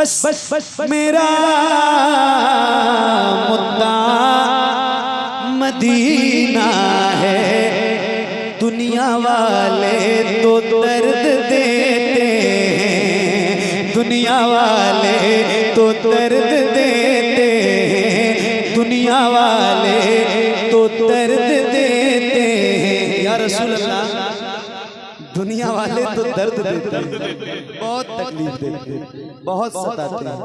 बस मेरा मुद्दा मदीना है। दुनिया वाले तो दर्द देते हैं, दुनिया वाले तो दर्द देते हैं, दुनिया वाले तो दर्द देते हैं। या रसूल अल्लाह, दुनिया वाले तो दर्द देते हैं, बहुत तकलीफ देते हैं, बहुत सताते हैं,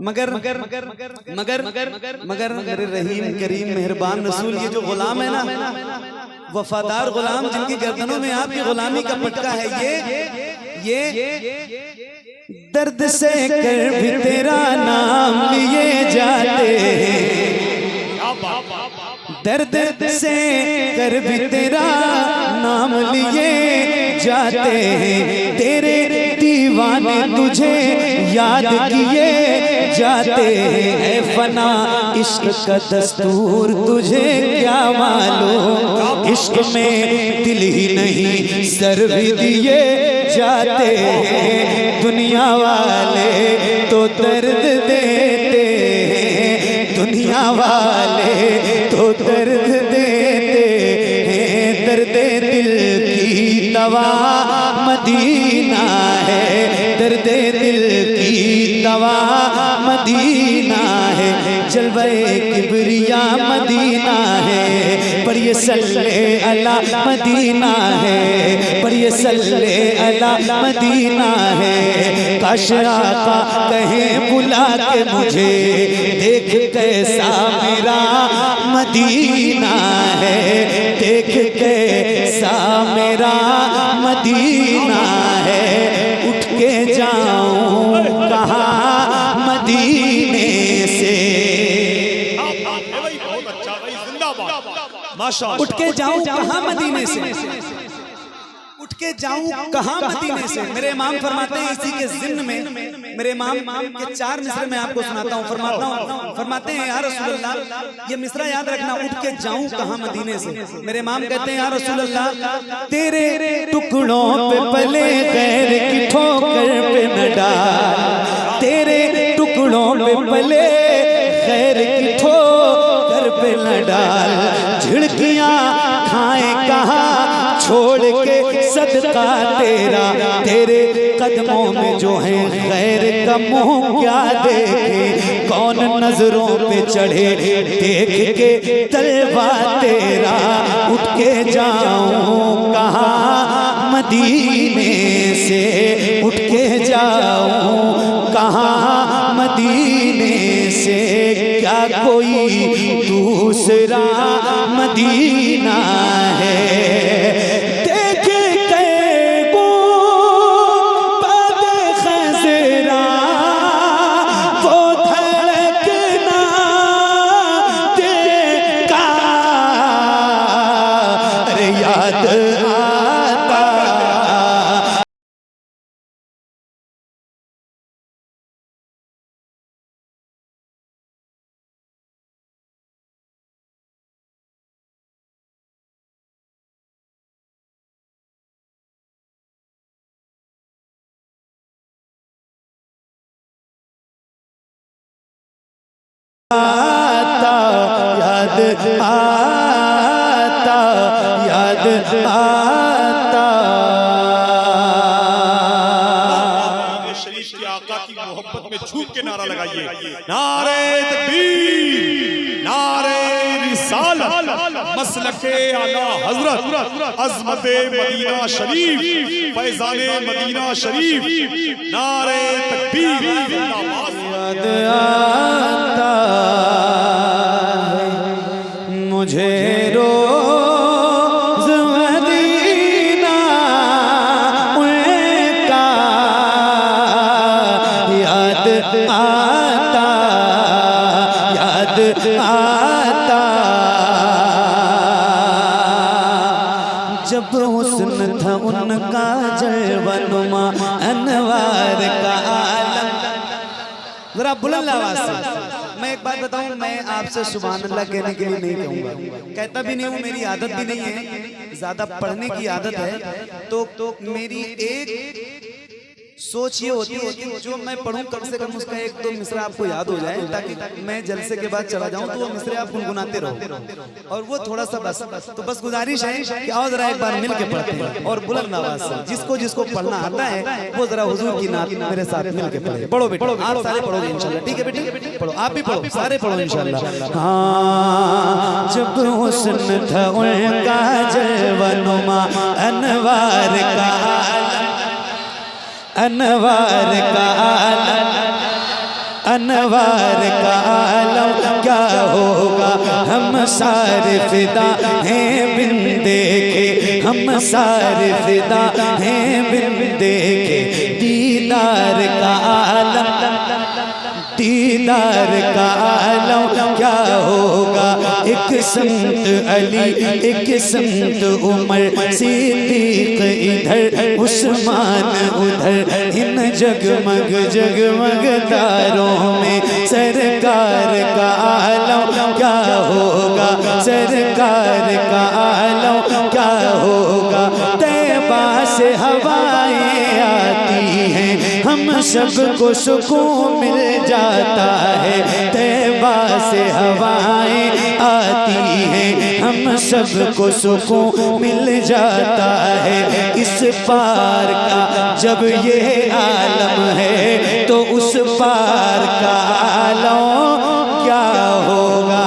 मगर मगर मगर मगर मगर मगर मेरे रहीम करीम मेहरबान रसूल, ये जो गुलाम है ना, वफादार गुलाम जिनकी गर्दनों में आपकी गुलामी का पटका है, ये दर्द से कर भी तेरा नाम लिए जाते हैं, दर्द से कर भी तेरा नाम लिए जाते हैं, तेरे दीवाने तुझे याद किए जाते हैं। फना इश्क का दस्तूर तुझे क्या मालूम, इश्क में दिल ही नहीं सर भी दिए जाते हैं। दुनिया वाले तो दर्द देते हैं, दुनिया वाले तो दर्द देते हैं, दर्द दिल की दवा मदीना है, दर्द दिल की दवा मदीना है, जलवे किबरिया मदीना है, पर ये सल्ले अला मदीना है, पर ये सल्ले अला मदीना है। काश आका कहे बुला के मुझे, देख कैसा मेरा मदीना है, देख कैसा मेरा मदीना है। उठ के जाऊं कहाँ मदीने से, उठ के जाऊं कहाँ मदीने से, उठ के जाऊं कहाँ मदीने से। मेरे इमाम फरमाते हैं इसी के ज़िम्न में, मेरे इमाम के 4 मिसरे मैं आपको सुनाता हूँ। फरमाते हैं या रसूल अल्लाह, ये मिसरा याद रखना, उठ के जाऊं कहाँ मदीने से। मेरे इमाम कहते हैं या रसूल अल्लाह, तेरे टुकड़ों पे पले गैर की ठोकर पे न डाल, तेरे टुकड़ों पे पले गैर की ठोकर पे न डाल, झिड़कियां खाए कहाँ छोड़ के सदका तेरा, तेरे कदमों में जो है गैर का मुंह क्या देखे, कौन नजरों पे चढ़े देख के तलवा तेरा। उठ के जाऊं कहाँ मदीने से, उठ के जाऊं कहाँ मदीने से, क्या कोई दूसरा मदीना है। आता याद आता याद आता, शरीफ के आका की मोहब्बत में झूम के नारा लगाइए, नारे तकबीर, नारे रिसालत, मसलके आला हजरत, अज़मते मदीना शरीफ, फैज़ाने मदीना शरीफ, नारे तकबीर। याद आता है मुझे रोज़ मदीना का, याद आता याद आता, जब हुस्न था उनका जलवनुमा अनवार का आलम। जरा बुलंद आवाज से मैं एक बात बताऊं, मैं आपसे सुभान अल्लाह कहने के लिए नहीं कहूंगा, कहता भी नहीं हूं, मेरी आदत भी नहीं है, ज्यादा पढ़ने की आदत है। तो मेरी एक सोच ये होती है कि जो मैं पढ़ूं कम से कम उसका एक दो मिसरा आपको याद हो जाए, ताकि मैं जलसे के बाद चला जाऊं तो वो मिसरे आप गुनगुनाते रहो। और वो थोड़ा सा बस तो बस गुजारिश है कि आओ जरा एक बार मिल के पढ़ते हैं और बुलंद आवाज से जिसको जिसको पढ़ना आता है वो जरा हुजूर की नात मेरे साथ मिल के पढ़े। पढ़ो बेटा, आप सारे पढ़ोगे इंशाल्लाह, ठीक है बेटी? पढ़ो, आप भी पढ़ो, सारे पढ़ो इंशाल्लाह। हाँ, जब हुस्न था उनका जलवनुमा अनवार का अनवार का अनवार का आलम क्या होगा, हम सारे फिदा हैं बिन देखे, हम सारे फिदा हैं बिन देखे, दीदार का आलम दीदार का आलम क्या होगा। एक संत अली एक संत उमर, सिद्दीक इधर उस्मान उधर, इन जगमग जगमग तारों में सरकार का आलम क्या होगा, सरकार का आलम क्या होगा। तैबा से हवाएं आती हैं, हम सबको सुकून मिल जाता है। तैबा से हवाएं आती हैं, हम सबको सुकून मिल जाता है। इस पार का जब ये आलम है तो उस पार का आलम क्या होगा।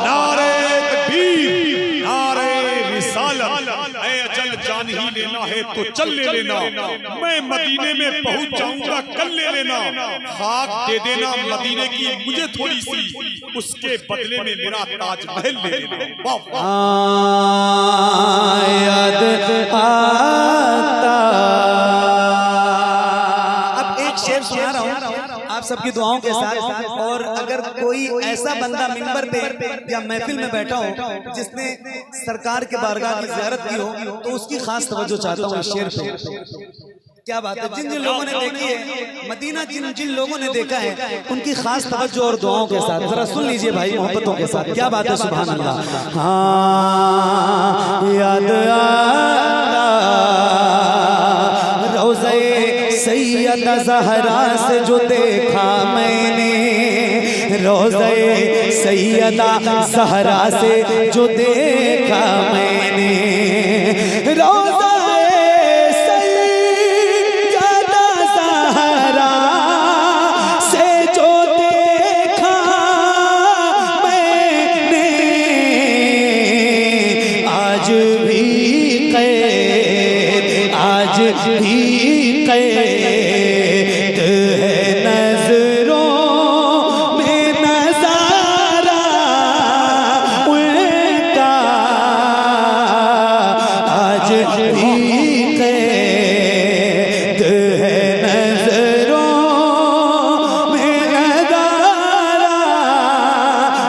नारे तकबीर, नारे रिसालत, ऐ अजल जान ही लेना है तो चल ले लेना, मैं मदीने में पहुंच जाऊंगा कल ले लेना, खाक दे देना मदीने की मुझे थोड़ी सी, उसके बदले में मेरा ताजमहल ले लेना। याद आता। अब एक शेर सुना रहा हूं आप सबकी दुआओं के साथ, और अगर कोई ऐसा बंदा मिंबर पे या महफिल में बैठा हो जिसने सरकार के बारगाह की ज़ियारत की हो तो उसकी खास तवज्जो चाहता हूँ इस शेर पे। क्या बात है, जिन जिन लोगों ने देखी है मदीना, जिन जिन लोगों ने देखा है उनकी खास तवज्जो और दुआओं के साथ जरा सुन लीजिए भाई, मोहब्बतों के साथ। क्या बात है, सुभान अल्लाह। हाँ, याद आता रोज़े सैयदा ज़हरा से जो देखा मैंने, रोज़े सैयदा ज़हरा से जो देखा मैंने, रोज़े सैयदा ज़हरा से जो देखा मैंने, आज भी कैद, आज भी कैद है नजरों में नजारा उनका, आज भी कैद है नजरों में नजारा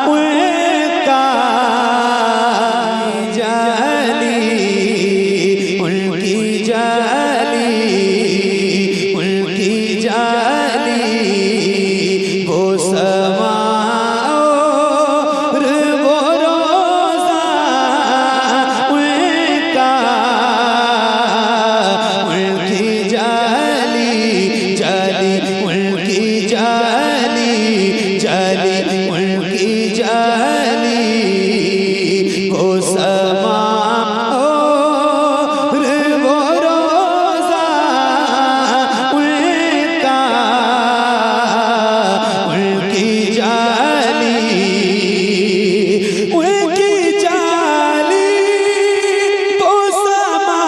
उनका। जाली उनकी जाली, उनकी जाली वो समा और वो रोज़ा उनका, उनकी जाली जाली उनकी जाली जाली उनकी जाली वो समा और वो रोज़ा उनका, उनकी जाली उनकी जाली वो समा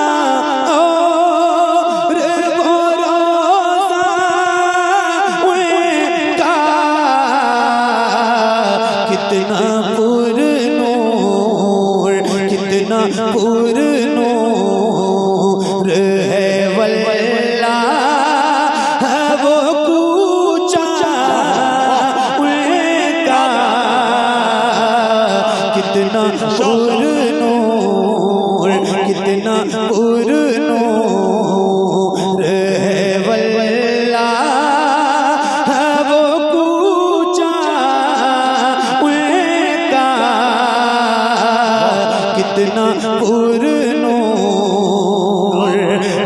और वो रोज़ा उनका। कितना पुरनूर, कितना पुरनूर है वल्लाह वो कूचा कितना पुरनूर है वल्लाह वो कूचा उनका, कितना पुरनूर।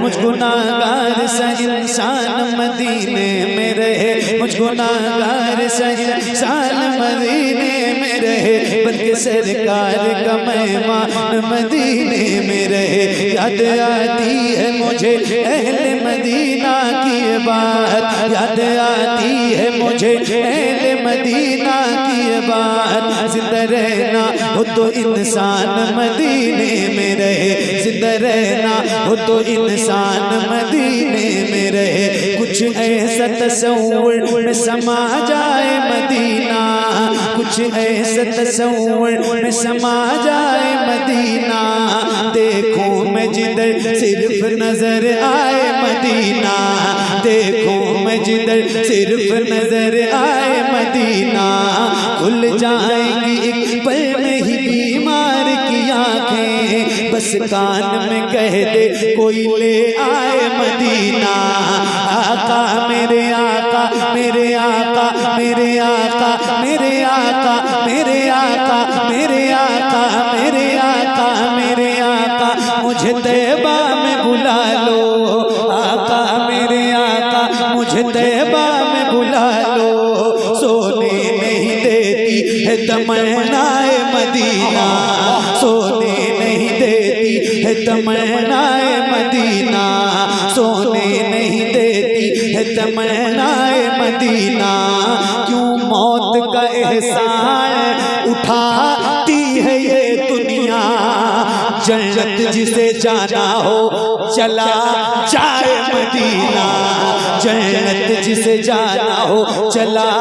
मुझ गुनाहगार सा इंसान मदीने में रहे, मुझ गुनाहगार सा इंसान मदीने में रहे, बल्कि सरकार का मेहमान मदीने में रहे। याद आती है मुझे अहले मदीना की बात, याद आती है मुझे अहले मदीना की बात। जिंदा रहना हो तो इंसान मदीने में रहे, जिंदा रहना हो तो इंसान मदीने में रहे। कुछ ऐसा तस्वुर में समा जाए मदीना, कुछ ऐसा तस्वुर में समा जाए मदीना। देखूं मैं जिधर सिर्फ नजर आए मदीना, देखूं मैं जिधर सिर्फ नजर आए मदीना। खुल जाएंगी एक पल में ही बीमार की आंखें, बस कान में कह दे कोई ले आए मदीना। आका मेरे आका मेरे आका मेरे आका मेरे आका मेरे आका मेरे आका मेरे आका मेरे आका, मुझे तैबा में बुला लो। आका मेरे आका मुझे तैबा में बुला लो। सोने नहीं देती है तमन्नाए मदीना, सोने नहीं देती है तमन्नाए मदीना, सोने नहीं देती है तमन्नाए मदीना। क्यों मौत का एहसान उठाती है ये दुनिया, जन्नत जिसे जाना हो चला जाए मदीना, जन्नत जिसे जाना हो चला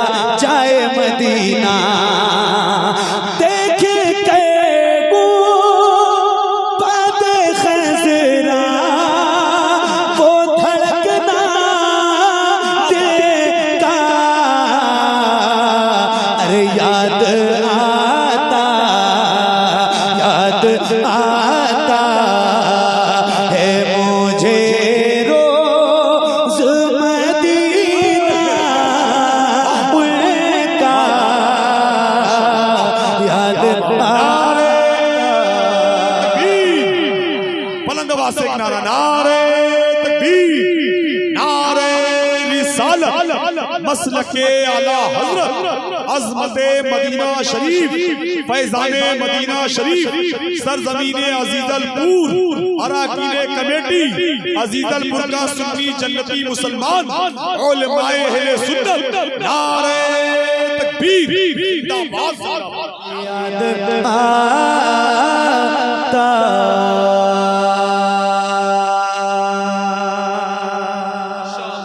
जाए मदीना। देखे कैगो बादे खज़रा वो धड़कना देता, अरे याद आता आता है मुझे रोज मदीना उनका, याद बुलंद आवाज से एक नारा, नारे तकबीर, नारे रिसालत, मसलके आला हजरत, अज़मते मदीना शरीफ, फैज़ाने मदीना शरीफ, सरज़मीने अज़ीज़लपुर, अराकीने कमेटी अज़ीज़लपुर का सुन्नी जन्नती मुसलमान, उलमाए अहले सुन्नत, नारे तकबीर, याद आता